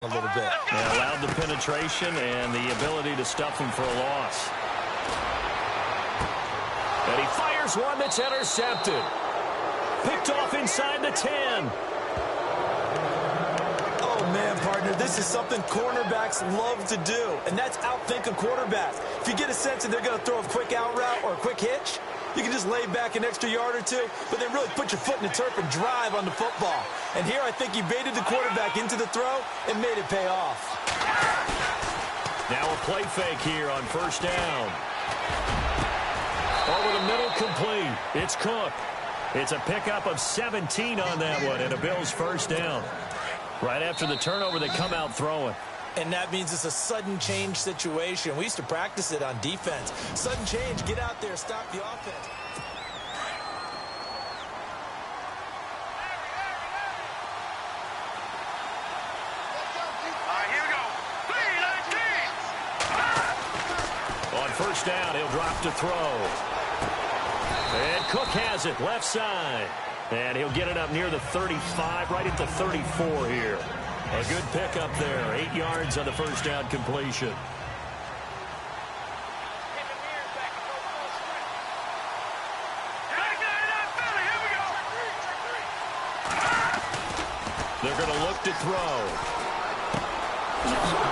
a little bit. They allowed the penetration and the ability to stuff them for a loss. And he fires one that's intercepted. Picked off inside the 10. Oh, man, partner, this is something cornerbacks love to do, and that's outthink a quarterback. If you get a sense that they're going to throw a quick out route or a quick hitch, you can just lay back an extra yard or two, but then really put your foot in the turf and drive on the football. And here I think he baited the quarterback into the throw and made it pay off. Now a play fake here on first down. Over the middle, complete. It's Cook. It's a pickup of 17 on that one, and a Bills first down. Right after the turnover, they come out throwing. And that means it's a sudden change situation. We used to practice it on defense. Sudden change, get out there, stop the offense. On first down, he'll drop to throw. And Cook has it, left side. And he'll get it up near the 35, right at the 34 here. A good pickup there. 8 yards on the first down completion. They're going to look to throw.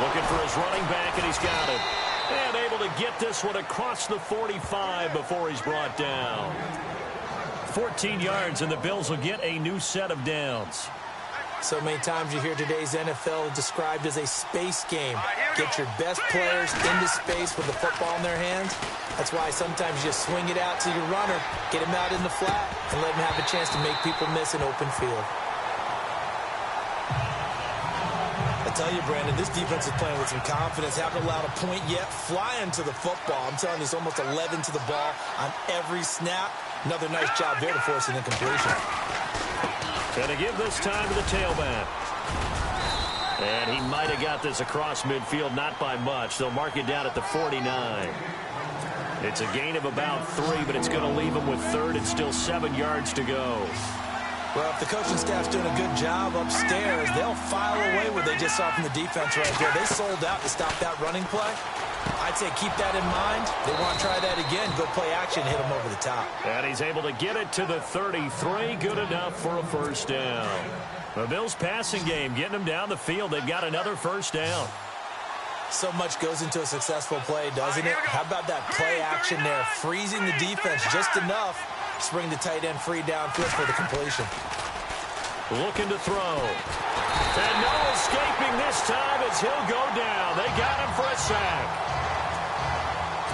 Looking for his running back, and he's got it. And able to get this one across the 45 before he's brought down. 14 yards, and the Bills will get a new set of downs. So many times you hear today's NFL described as a space game. Get your best players into space with the football in their hands. That's why sometimes you just swing it out to your runner, get him out in the flat, and let him have a chance to make people miss an open field. I tell you, Brandon, this defense is playing with some confidence. Haven't allowed a point yet. Flying to the football. I'm telling you, it's almost 11 to the ball on every snap. Another nice job there to force an incompletion. Going to give this time to the tailback. And he might have got this across midfield, not by much. They'll mark it down at the 49. It's a gain of about 3, but it's going to leave him with third and still 7 yards to go. Well, if the coaching staff's doing a good job upstairs, they'll file away what they just saw from the defense right there. They sold out to stop that running play. I'd say keep that in mind. They want to try that again. Go play action, hit them over the top. And he's able to get it to the 33. Good enough for a first down. The Bills' passing game, getting them down the field. They've got another first down. So much goes into a successful play, doesn't it? How about that play action there? Freezing the defense just enough to bring the tight end free downfield for the completion. Looking to throw. And no escaping this time as he'll go down. They got him for a sack.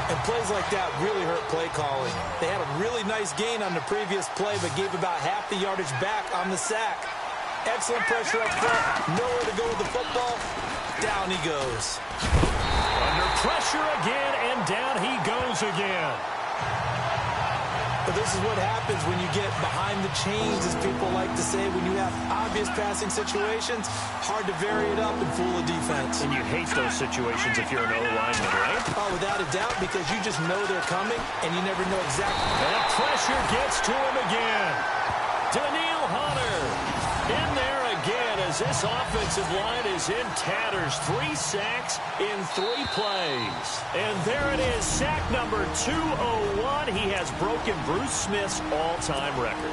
And plays like that really hurt play calling. They had a really nice gain on the previous play, but gave about half the yardage back on the sack. Excellent pressure up front. Nowhere to go with the football. Down he goes. Under pressure again, and down he goes again. But this is what happens when you get behind the chains, as people like to say. When you have obvious passing situations, hard to vary it up and fool a defense. And you hate those situations if you're an O-lineman, right? Oh, without a doubt, because you just know they're coming, and you never know exactly. And pressure gets to him again. Daniil Hunter in there again as this offensive line is in tatters. 3 sacks in 3 plays. And there it is, sack number 201. He has broken Bruce Smith's all-time record.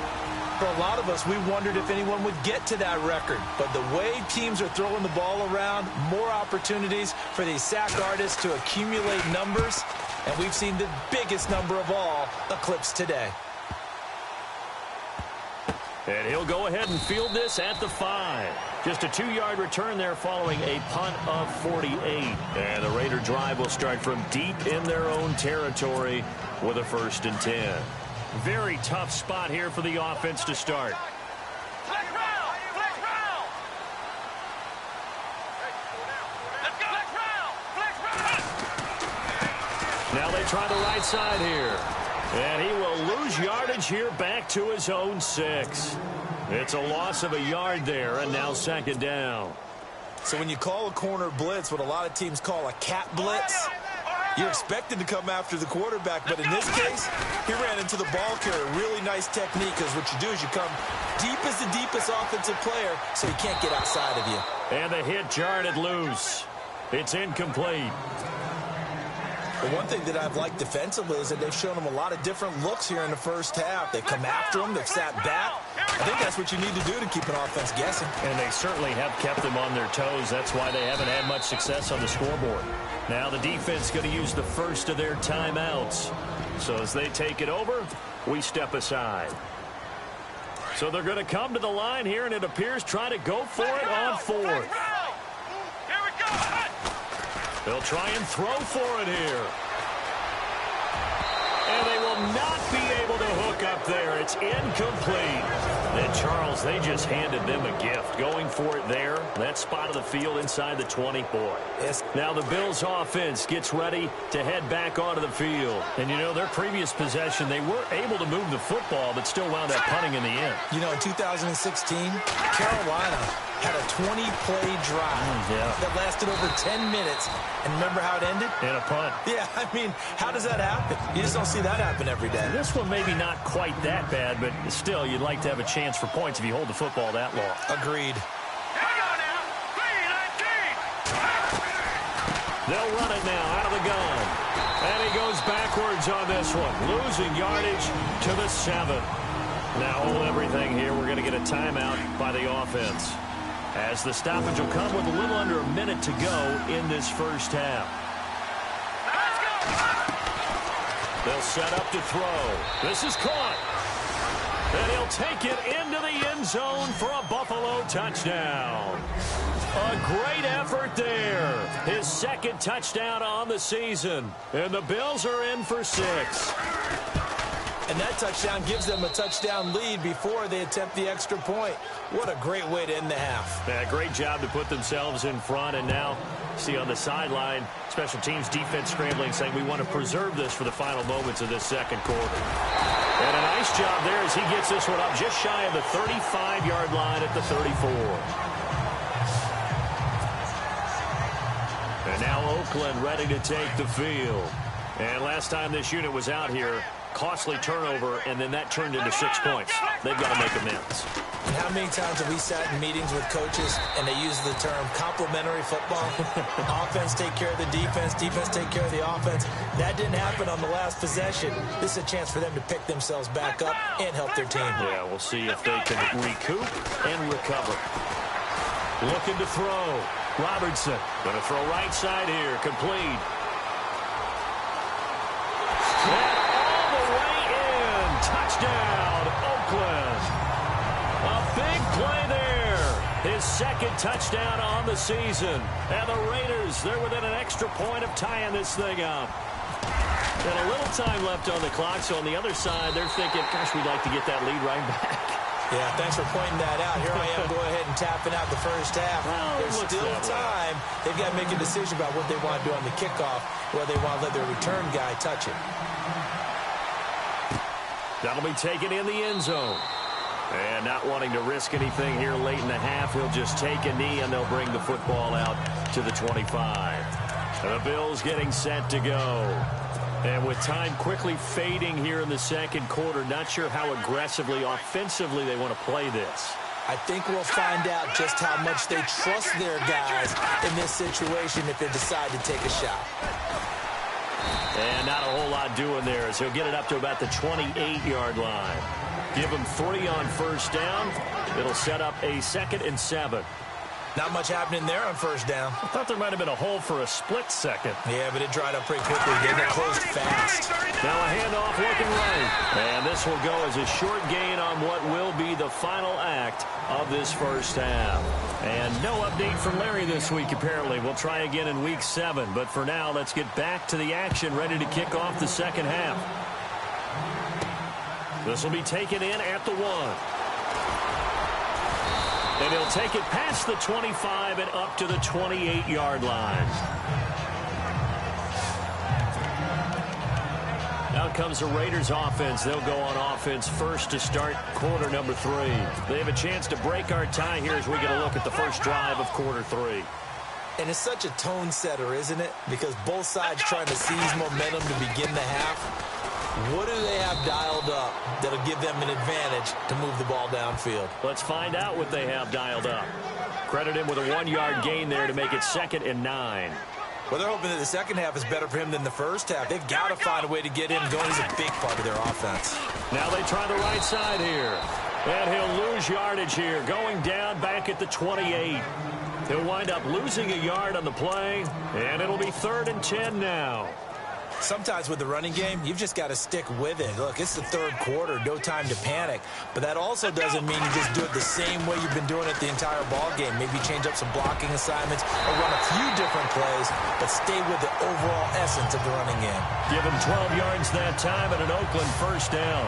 For a lot of us, we wondered if anyone would get to that record. But the way teams are throwing the ball around, more opportunities for these sack artists to accumulate numbers. And we've seen the biggest number of all eclipsed today. And he'll go ahead and field this at the 5. Just a 2-yard return there following a punt of 48. And the Raider drive will start from deep in their own territory with a 1st and 10. Very tough spot here for the offense to start. Now they try the right side here. And he will lose yardage here back to his own 6. It's a loss of a yard there, and now 2nd down. So when you call a corner blitz, what a lot of teams call a cat blitz, You're expected to come after the quarterback, but in this case, he ran into the ball carrier. Really nice technique, because what you do is you come deep as the deepest offensive player, so he can't get outside of you. And the hit jarred it loose. It's incomplete. The one thing that I've liked defensively is that they've shown him a lot of different looks here in the first half. They've come after him. They've sat back. I think that's what you need to do to keep an offense guessing. And they certainly have kept them on their toes. That's why they haven't had much success on the scoreboard. Now the defense going to use the first of their timeouts. So as they take it over, we step aside. So they're going to come to the line here, and it appears try to go for it on fourth. They'll try and throw for it here. And they will not be able to hook up there. It's incomplete. And Charles, they just handed them a gift. Going for it there. That spot of the field inside the 20. Boy. Yes. Now the Bills offense gets ready to head back onto the field. And you know, their previous possession, they were able to move the football, but still wound up punting in the end. You know, in 2016, Carolina had a 20-play drive that lasted over 10 minutes. And remember how it ended? In a punt. Yeah, I mean, how does that happen? You just don't see that happen every day. This one maybe not quite that bad, but still, you'd like to have a chance for points if you hold the football that long. Agreed. They'll run it now out of the gun. And he goes backwards on this one, losing yardage to the 7. Now hold everything here. We're going to get a timeout by the offense, as the stoppage will come with a little under a minute to go in this first half. They'll set up to throw. This is caught. And he'll take it into the end zone for a Buffalo touchdown. A great effort there. His second touchdown on the season. And the Bills are in for 6. And that touchdown gives them a touchdown lead before they attempt the extra point. What a great way to end the half. Yeah, great job to put themselves in front. And now, see on the sideline, special teams defense scrambling, saying we want to preserve this for the final moments of this second quarter. And a nice job there as he gets this one up just shy of the 35-yard line at the 34. And now Oakland ready to take the field. And last time this unit was out here, costly turnover, and then that turned into 6 points. They've got to make amends. And how many times have we sat in meetings with coaches and they use the term complementary football? Offense take care of the defense, defense take care of the offense. That didn't happen on the last possession. This is a chance for them to pick themselves back up and help their team. Yeah, we'll see if they can recoup and recover. Looking to throw. Robertson going to throw right side here. Complete. Touchdown, Oakland. A big play there. His second touchdown on the season. And the Raiders, they're within an extra point of tying this thing up. And a little time left on the clock, so on the other side, they're thinking, gosh, we'd like to get that lead right back. Yeah, thanks for pointing that out. Here I am going ahead and tapping out the first half. Well, there's still time. They've got to make a decision about what they want to do on the kickoff, whether they want to let their return guy touch it. That'll be taken in the end zone. And not wanting to risk anything here late in the half, he'll just take a knee, and they'll bring the football out to the 25. And the Bills getting set to go. And with time quickly fading here in the second quarter, not sure how aggressively, offensively they want to play this. I think we'll find out just how much they trust their guys in this situation if they decide to take a shot. And not a whole lot doing there as he'll get it up to about the 28-yard line. Give him 3 on first down. It'll set up a 2nd and 7. Not much happening there on first down. I thought there might have been a hole for a split second. Yeah, but it dried up pretty quickly. Didn't it? Closed fast. Now a handoff looking right. And this will go as a short gain on what will be the final act of this first half. And no update from Larry this week, apparently. We'll try again in week 7. But for now, let's get back to the action, ready to kick off the second half. This will be taken in at the 1. And he'll take it past the 25 and up to the 28-yard line. Out comes the Raiders offense. They'll go on offense first to start quarter number 3. They have a chance to break our tie here as we get a look at the first drive of quarter 3. And it's such a tone setter, isn't it? Because both sides trying to seize momentum to begin the half. What do they have dialed up that'll give them an advantage to move the ball downfield? Let's find out what they have dialed up. Credit him with a 1-yard gain there to make it 2nd and 9. Well, they're hoping that the second half is better for him than the first half. They've got to find a way to get him going. He's a big part of their offense. Now they try the right side here. And he'll lose yardage here, going down back at the 28. He'll wind up losing a yard on the play, and it'll be 3rd and 10 now. Sometimes with the running game, you've just got to stick with it. Look, it's the 3rd quarter, no time to panic. But that also doesn't mean you just do it the same way you've been doing it the entire ball game. Maybe change up some blocking assignments or run a few different plays, but stay with the overall essence of the running game. Give him 12 yards that time and an Oakland 1st down.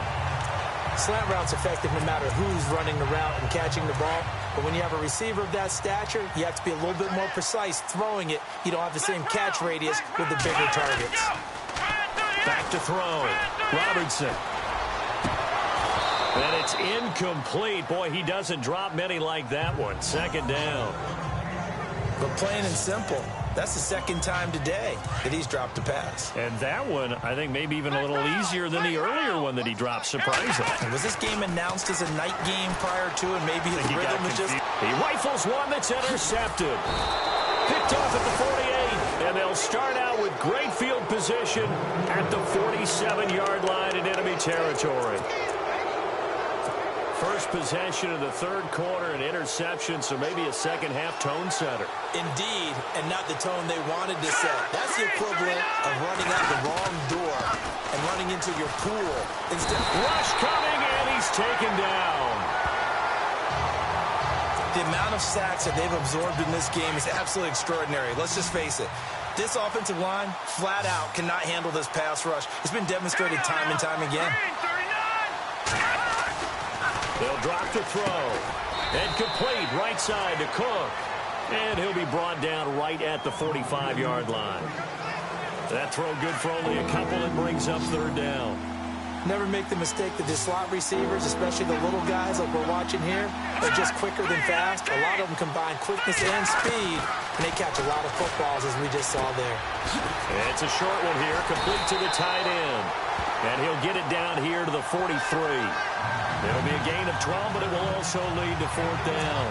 Slant route's effective no matter who's running the route and catching the ball. But when you have a receiver of that stature, you have to be a little bit more precise throwing it. You don't have the same catch radius with the bigger targets. Back to throw. Robertson. And it's incomplete. Boy, he doesn't drop many like that one. 2nd down. But plain and simple, that's the 2nd time today that he's dropped a pass. And that one, I think, maybe even a little easier than the earlier one that he dropped, surprising. Was this game announced as a night game prior to, and maybe his rhythm was just... He rifles one that's intercepted. Picked off at the 48, and they'll start out with great field position at the 47-yard line in enemy territory. First possession of the 3rd quarter, an interception, so maybe a second-half tone setter. Indeed, and not the tone they wanted to set. That's the equivalent of running out the wrong door and running into your pool. Instead, rush coming, and he's taken down. The amount of sacks that they've absorbed in this game is absolutely extraordinary. Let's just face it. This offensive line, flat out, cannot handle this pass rush. It's been demonstrated time and time again. They'll drop to throw. And complete right side to Cook. And he'll be brought down right at the 45-yard line. That throw good for only a couple and brings up 3rd down. Never make the mistake that the slot receivers, especially the little guys like we're watching here, are just quicker than fast. A lot of them combine quickness and speed, and they catch a lot of footballs, as we just saw there. It's a short one here, complete to the tight end. And he'll get it down here to the 43. It'll be a gain of 12, but it will also lead to 4th down.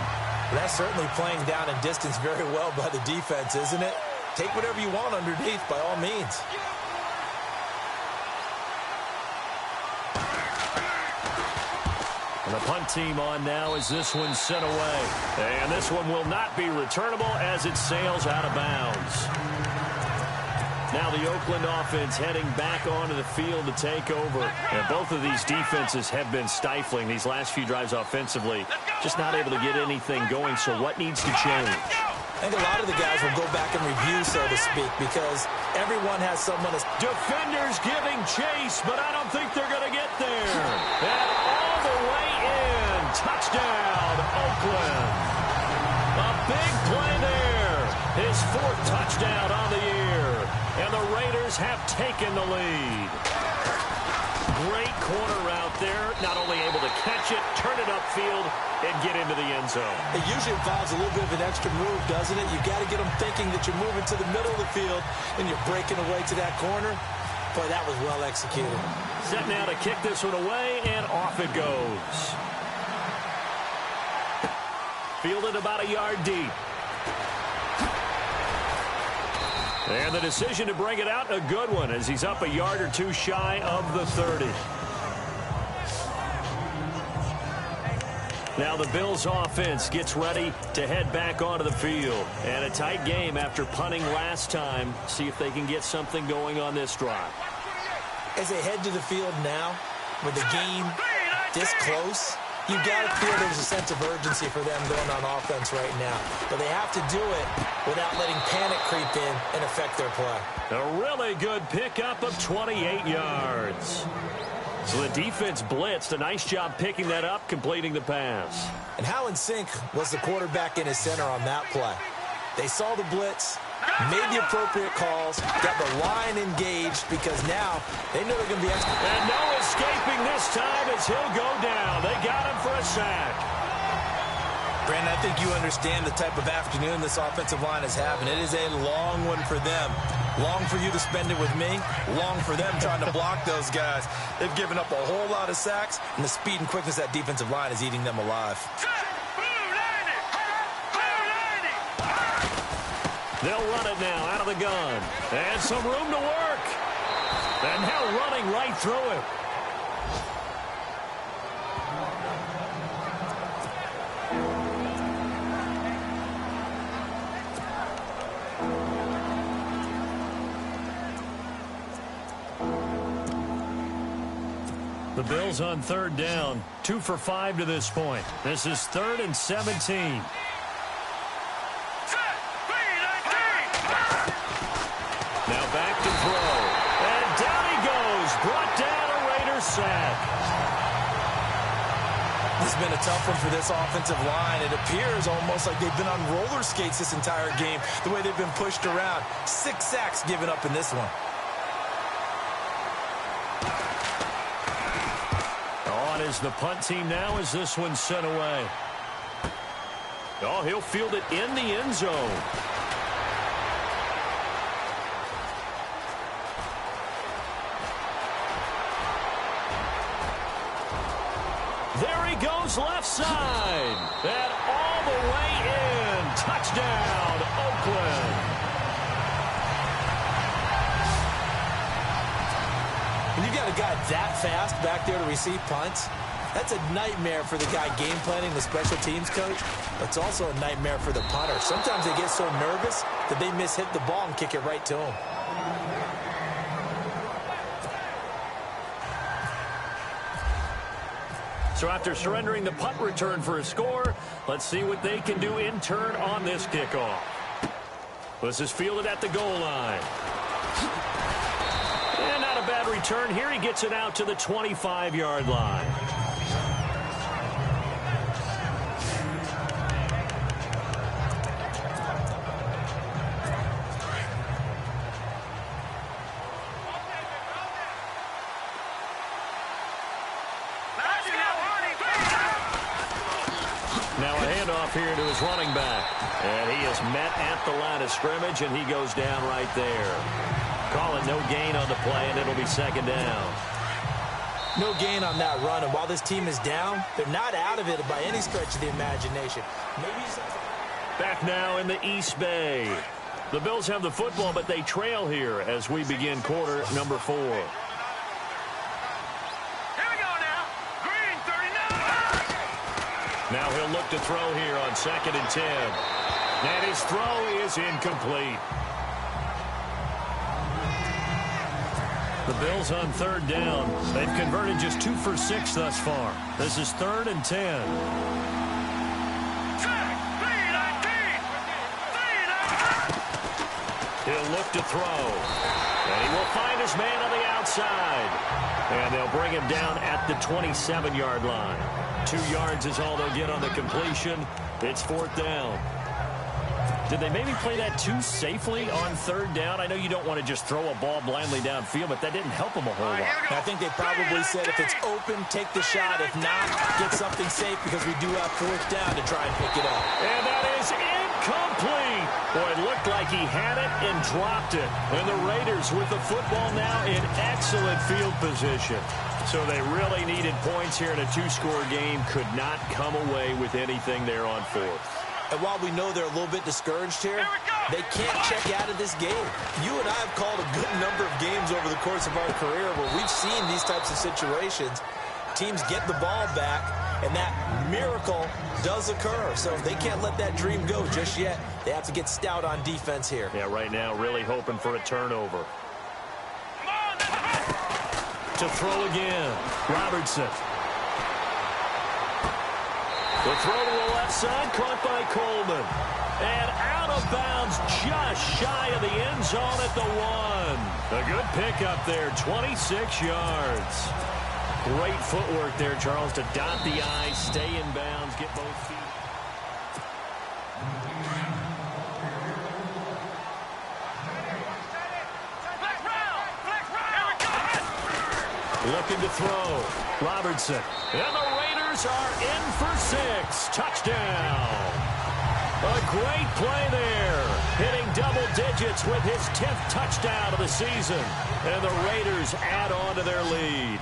Well, that's certainly playing down in distance very well by the defense, isn't it? Take whatever you want underneath, by all means. And the punt team on now as this one's sent away. And this one will not be returnable as it sails out of bounds. Now the Oakland offense heading back onto the field to take over. And both of these defenses have been stifling these last few drives offensively. Just not able to get anything going, so what needs to change? I think a lot of the guys will go back and review, so to speak, because everyone has someone as... Defenders giving chase, but I don't think they're going to get there. And all the way in. Touchdown, Oakland. A big play there. His 4th touchdown on the year. And the Raiders have taken the lead. Great corner route there. Not only able to catch it, turn it upfield, and get into the end zone. It usually involves a little bit of an extra move, doesn't it? You've got to get them thinking that you're moving to the middle of the field and you're breaking away to that corner. Boy, that was well executed. Set now to kick this one away, and off it goes. Fielded about a yard deep. And the decision to bring it out, a good one, as he's up a yard or two shy of the 30. Now the Bills offense gets ready to head back onto the field. And a tight game after punting last time. See if they can get something going on this drive. As they head to the field now, with the game this close, you've got to feel there's a sense of urgency for them going on offense right now. But they have to do it without letting panic creep in and affect their play. A really good pickup of 28 yards. So the defense blitzed. A nice job picking that up, completing the pass. And how in sync was the quarterback in his center on that play? They saw the blitz, made the appropriate calls, got the line engaged, because now they know they're going to be... And no escaping this time as he'll go down. They got him for a sack. Brandon, I think you understand the type of afternoon this offensive line is having. It is a long one for them. Long for you to spend it with me. Long for them trying to block those guys. They've given up a whole lot of sacks, and the speed and quickness of that defensive line is eating them alive. They'll run it now out of the gun. And some room to work. And now running right through it. The Bills on third down. 2 for 5 to this point. This is 3rd and 17. Now back to throw. And down he goes. Brought down a Raiders sack. This has been a tough one for this offensive line. It appears almost like they've been on roller skates this entire game, the way they've been pushed around. 6 sacks given up in this one. On is the punt team now as this one's sent away. Oh, he'll field it in the end zone. There he goes left side. And all the way in. Touchdown, Oakland. When you got a guy that fast back there to receive punts, that's a nightmare for the guy game planning, the special teams coach. But it's also a nightmare for the punter. Sometimes they get so nervous that they mishit the ball and kick it right to him. So after surrendering the punt return for a score, let's see what they can do in turn on this kickoff. This is fielded at the goal line. And not a bad return here. He gets it out to the 25-yard line. Now a handoff here to his running back. And he is met at the line of scrimmage, and he goes down right there. Call it no gain on the play, and it'll be 2nd down. No gain on that run, and while this team is down, they're not out of it by any stretch of the imagination. Back now in the East Bay. The Bills have the football, but they trail here as we begin quarter number 4. Now he'll look to throw here on 2nd and 10. And his throw is incomplete. The Bills on 3rd down. They've converted just 2 for 6 thus far. This is 3rd and 10. He'll look to throw. And he will find his man on the outside. And they'll bring him down at the 27-yard line. 2 yards is all they'll get on the completion. It's 4th down. Did they maybe play that too safely on 3rd down? I know you don't want to just throw a ball blindly downfield, but that didn't help them a whole lot. I think they probably said if it's open, take the shot. If not, get something safe because we do have 4th down to try and pick it up. And that is incomplete. Boy, it looked like he had it and dropped it. And the Raiders with the football now in excellent field position. So they really needed points here in a 2-score game. Could not come away with anything there on 4th. And while we know they're a little bit discouraged here, they can't check out of this game. You and I have called a good number of games over the course of our career where we've seen these types of situations. Teams get the ball back, and that miracle does occur. So they can't let that dream go just yet. They have to get stout on defense here. Yeah, right now really hoping for a turnover. To throw again, Robertson. The throw to the left side, caught by Coleman. And out of bounds, just shy of the end zone at the 1. A good pickup there, 26 yards. Great footwork there, Charles, to dot the I, stay in bounds, get both feet. Looking to throw. Robertson. And the Raiders receivers are in for 6. Touchdown. A great play there. Hitting double digits with his 10th touchdown of the season. And the Raiders add on to their lead.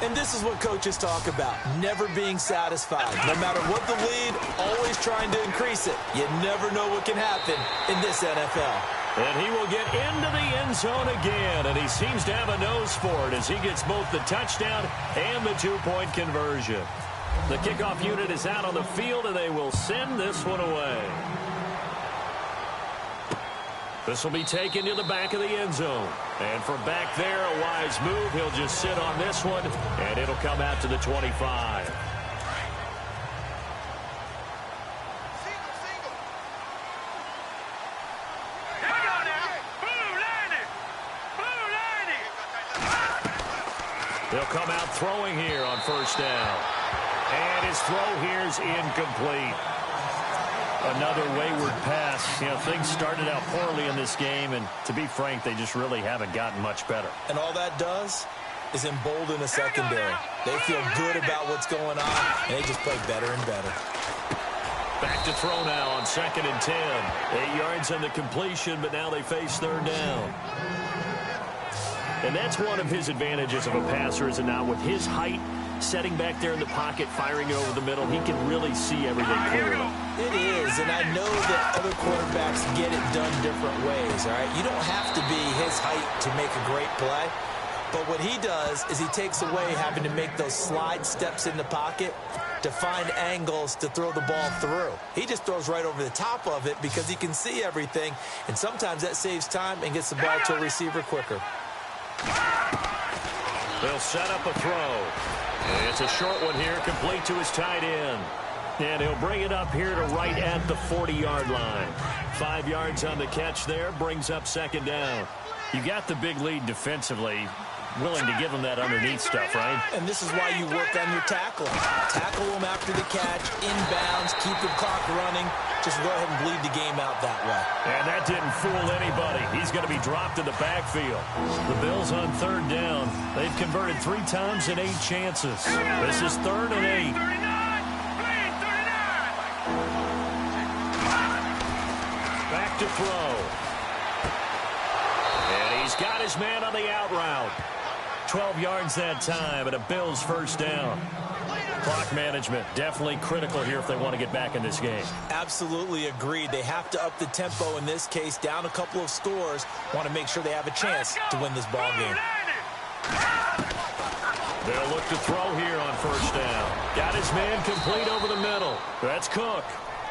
And this is what coaches talk about, never being satisfied. No matter what the lead, always trying to increase it. You never know what can happen in this NFL. And he will get into the end zone again, and he seems to have a nose for it as he gets both the touchdown and the 2-point conversion. The kickoff unit is out on the field, and they will send this one away. This will be taken to the back of the end zone. And from back there, a wise move. He'll just sit on this one, and it'll come out to the 25. They'll come out throwing here on first down. And his throw here is incomplete. Another wayward pass. You know, things started out poorly in this game, and to be frank, they just really haven't gotten much better. And all that does is embolden a secondary. They feel good about what's going on, and they just play better and better. Back to throw now on 2nd and 10. 8 yards on the completion, but now they face 3rd down. And that's one of his advantages of a passer, is it not? With his height, setting back there in the pocket, firing it over the middle, he can really see everything clearly. It is, and I know that other quarterbacks get it done different ways, all right? You don't have to be his height to make a great play, but what he does is he takes away having to make those slide steps in the pocket to find angles to throw the ball through. He just throws right over the top of it because he can see everything, and sometimes that saves time and gets the ball to a receiver quicker. They'll set up a throw. It's a short one here, complete to his tight end. And he'll bring it up here to right at the 40-yard line. 5 yards on the catch there, brings up 2nd down. You got the big lead defensively, willing to give them that underneath stuff, right? And this is why you work on your tackling. Tackle them after the catch, inbounds, keep the clock running. Just go ahead and bleed the game out that way. And that didn't fool anybody. He's going to be dropped in the backfield. The Bills on 3rd down. They've converted 3 times in 8 chances. This is 3rd and 8. Back to throw. And he's got his man on the out route. 12 yards that time, and a Bills 1st down. Clock management definitely critical here if they want to get back in this game. Absolutely agreed. They have to up the tempo in this case, down a couple of scores. Want to make sure they have a chance to win this ball game. They'll look to throw here on 1st down. Got his man complete over the middle. That's Cook.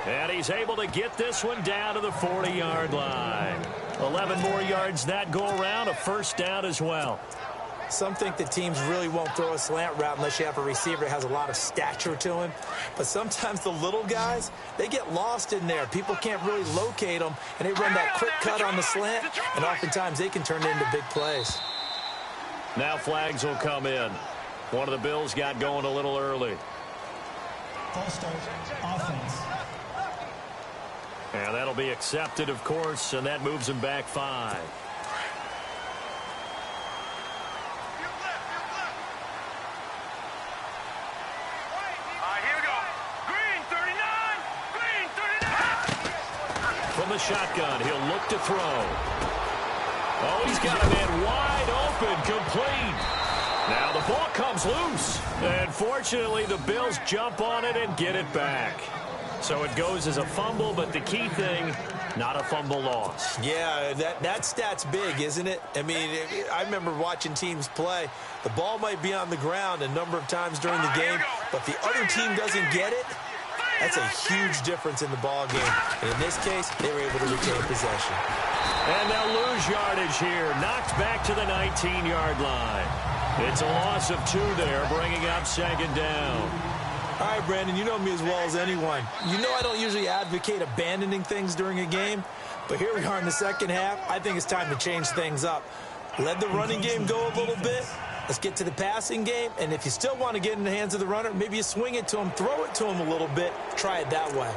And he's able to get this one down to the 40-yard line. 11 more yards that go around, a 1st down as well. Some think that teams really won't throw a slant route unless you have a receiver that has a lot of stature to him. But sometimes the little guys, they get lost in there. People can't really locate them, and they run that quick cut on the slant, and oftentimes they can turn it into big plays. Now flags will come in. One of the Bills got going a little early. False start, offense. And that'll be accepted, of course, and that moves him back 5. From the shotgun, he'll look to throw. Oh, he's got a man wide open, complete. Now the ball comes loose. And fortunately, the Bills jump on it and get it back. So it goes as a fumble, but the key thing, not a fumble loss. Yeah, that stat's big, isn't it? I mean, I remember watching teams play. The ball might be on the ground a number of times during the game, but the other team doesn't get it. That's a huge difference in the ball game. And in this case, they were able to retain possession. And they'll lose yardage here. Knocked back to the 19-yard line. It's a loss of 2 there, bringing up 2nd down. All right, Brandon, you know me as well as anyone. You know I don't usually advocate abandoning things during a game, but here we are in the 2nd half. I think it's time to change things up. Let the running game go a little bit. Let's get to the passing game, and if you still want to get in the hands of the runner, maybe you swing it to him, throw it to him a little bit, try it that way.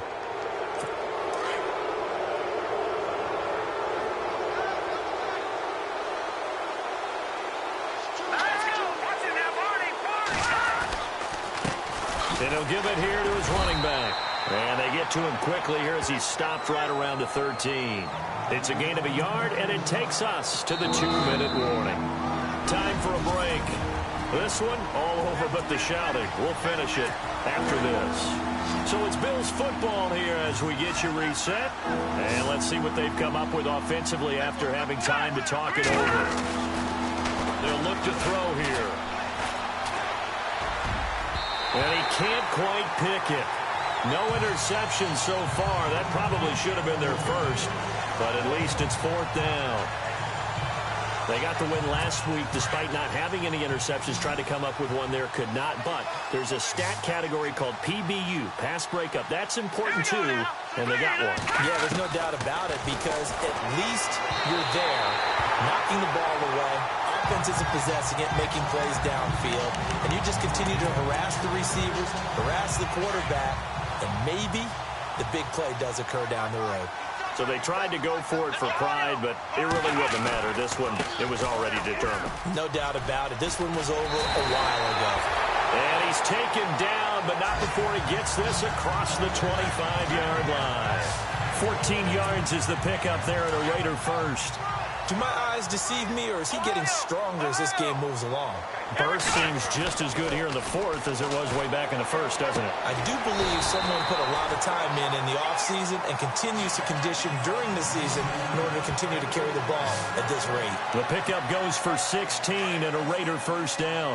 And he'll give it here to his running back. And they get to him quickly here as he's stopped right around the 13. It's a gain of a yard, and it takes us to the 2-minute warning. Time for a break. This one, all over but the shouting. We'll finish it after this. So it's Bills football here as we get you reset. And let's see what they've come up with offensively after having time to talk it over. They'll look to throw here. And he can't quite pick it. No interception so far. That probably should have been their first, but at least it's 4th down. They got the win last week despite not having any interceptions. Tried to come up with one there, could not. But there's a stat category called PBU, pass breakup. That's important too, and they got one. Yeah, there's no doubt about it because at least you're there, knocking the ball away. Offense isn't possessing it, making plays downfield. And you just continue to harass the receivers, harass the quarterback, and maybe the big play does occur down the road. So they tried to go for it for pride, but it really wouldn't matter. This one, it was already determined. No doubt about it. This one was over a while ago. And he's taken down, but not before he gets this across the 25-yard line. 14 yards is the pickup there at a Raider first. Do my eyes deceive me, or is he getting stronger as this game moves along? Burst seems just as good here in the 4th as it was way back in the 1st, doesn't it? I do believe someone put a lot of time in the offseason and continues to condition during the season in order to continue to carry the ball at this rate. The pickup goes for 16 and a Raider first down.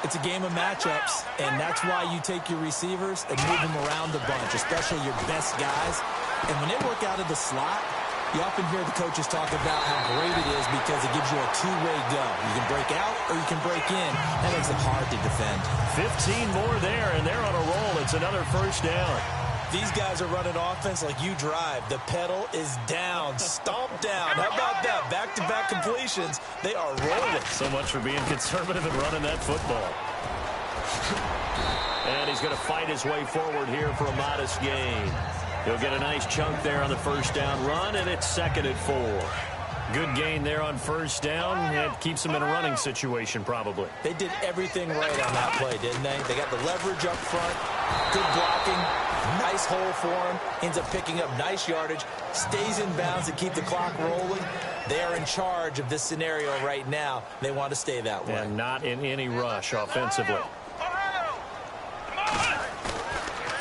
It's a game of matchups, and that's why you take your receivers and move them around a bunch, especially your best guys. And when they work out of the slot, you often hear the coaches talk about how great it is because it gives you a two-way go. You can break out or you can break in. That makes it hard to defend. 15 more there, and they're on a roll. It's another first down. These guys are running offense like you drive. The pedal is down, stomp down. How about that? Back-to-back completions. They are rolling. So much for being conservative and running that football. And he's going to fight his way forward here for a modest gain. He'll get a nice chunk there on the first down run, and it's 2nd and 4. Good gain there on first down. It keeps him in a running situation, probably. They did everything right on that play, didn't they? They got the leverage up front, good blocking, nice hole for him, ends up picking up nice yardage, stays in bounds to keep the clock rolling. They are in charge of this scenario right now. They want to stay that way. And not in any rush offensively.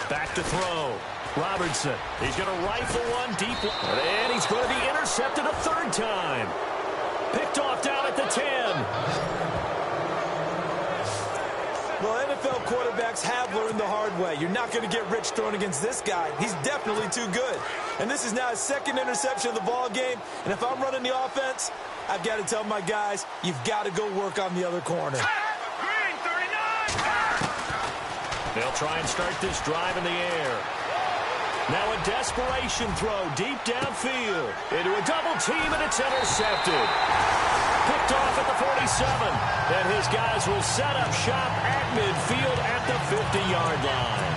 Back to throw. Robertson, he's going to rifle one deep, and he's going to be intercepted a 3rd time. Picked off down at the 10. Well, NFL quarterbacks have learned the hard way. You're not going to get rich throwing against this guy. He's definitely too good. And this is now his 2nd interception of the ball game. And if I'm running the offense, I've got to tell my guys, you've got to go work on the other corner. They'll try and start this drive in the air. Now a desperation throw deep downfield into a double team, and it's intercepted. Picked off at the 47, and his guys will set up shop at midfield at the 50-yard line.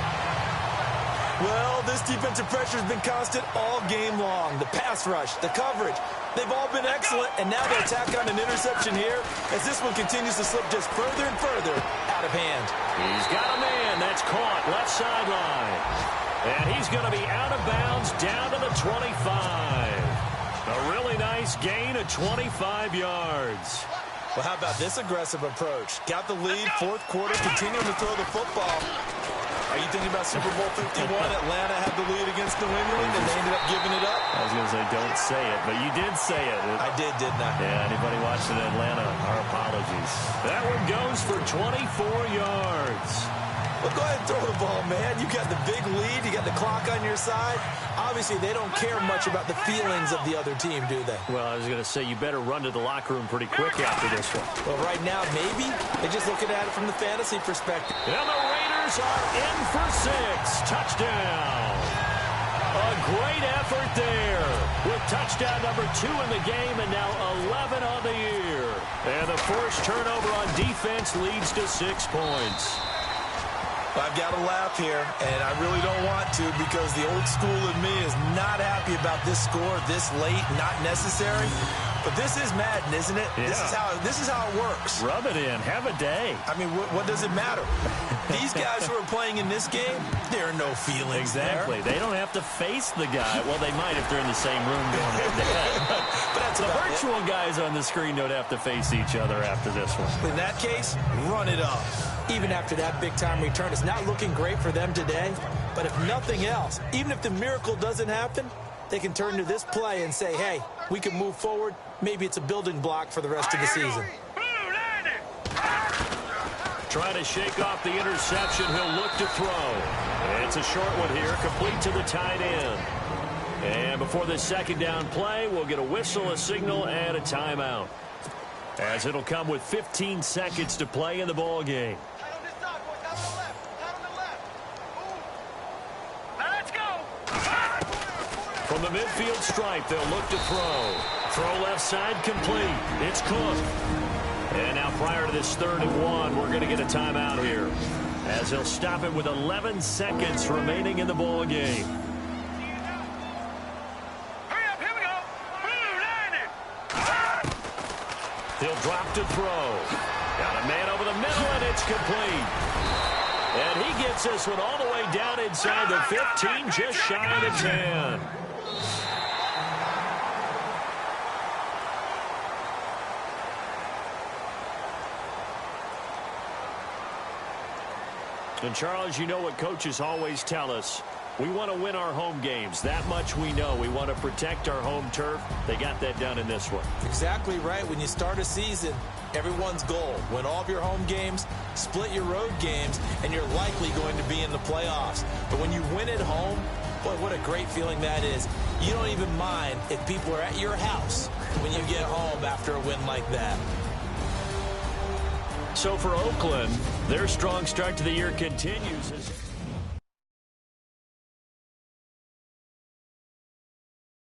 Well, this defensive pressure has been constant all game long. The pass rush, the coverage, they've all been excellent, and now they attack on an interception here as this one continues to slip just further and further out of hand. He's got a man that's caught left sideline. And he's going to be out of bounds down to the 25. A really nice gain of 25 yards. Well, how about this aggressive approach? Got the lead, 4th quarter, continuing to throw the football. Are you thinking about Super Bowl 51? Atlanta had the lead against New England, and they ended up giving it up? I was going to say, don't say it, but you did say it. I did, didn't I? Yeah, anybody watching Atlanta, our apologies. That one goes for 24 yards. Well, go ahead and throw the ball, man. You got the big lead. You got the clock on your side. Obviously, they don't care much about the feelings of the other team, do they? Well, I was going to say, you better run to the locker room pretty quick after this one. Well, right now, maybe. They're just looking at it from the fantasy perspective. And the Raiders are in for 6. Touchdown. A great effort there with touchdown number 2 in the game and now 11 on the year. And the forced turnover on defense leads to 6 points. I've got to laugh here, and I really don't want to because the old school in me is not happy about this score this late, not necessary. But this is Madden, isn't it? Yeah. This is how it works. Rub it in. Have a day. I mean, what does it matter? These guys who are playing in this game, there are no feelings Exactly. there. They don't have to face the guy. Well, they might if they're in the same room going head-to-head. But that's The about virtual guys on the screen don't have to face each other after this one. In that case, run it up. Even after that big-time return, it's not looking great for them today. But if nothing else, even if the miracle doesn't happen, they can turn to this play and say, hey, we can move forward. Maybe it's a building block for the rest of the season. Trying to shake off the interception. He'll look to throw. It's a short one here, complete to the tight end. And before the second down play, we'll get a whistle, a signal, and a timeout, as it'll come with 15 seconds to play in the ball game. From the midfield stripe, they'll look to throw. Throw left side complete. It's Cook. And now prior to this 3rd and 1, we're going to get a timeout here, as he'll stop it with 11 seconds remaining in the ball game. Hurry up, here we go. He'll drop to throw. Got a man over the middle, and it's complete. And he gets this one all the way down inside the 15, just shy of the 10. And, Charles, you know what coaches always tell us. We want to win our home games. That much we know. We want to protect our home turf. They got that done in this one. Exactly right. When you start a season, everyone's goal, win all of your home games, split your road games, and you're likely going to be in the playoffs. But when you win at home, boy, what a great feeling that is. You don't even mind if people are at your house when you get home after a win like that. So for Oakland, their strong start to the year continues.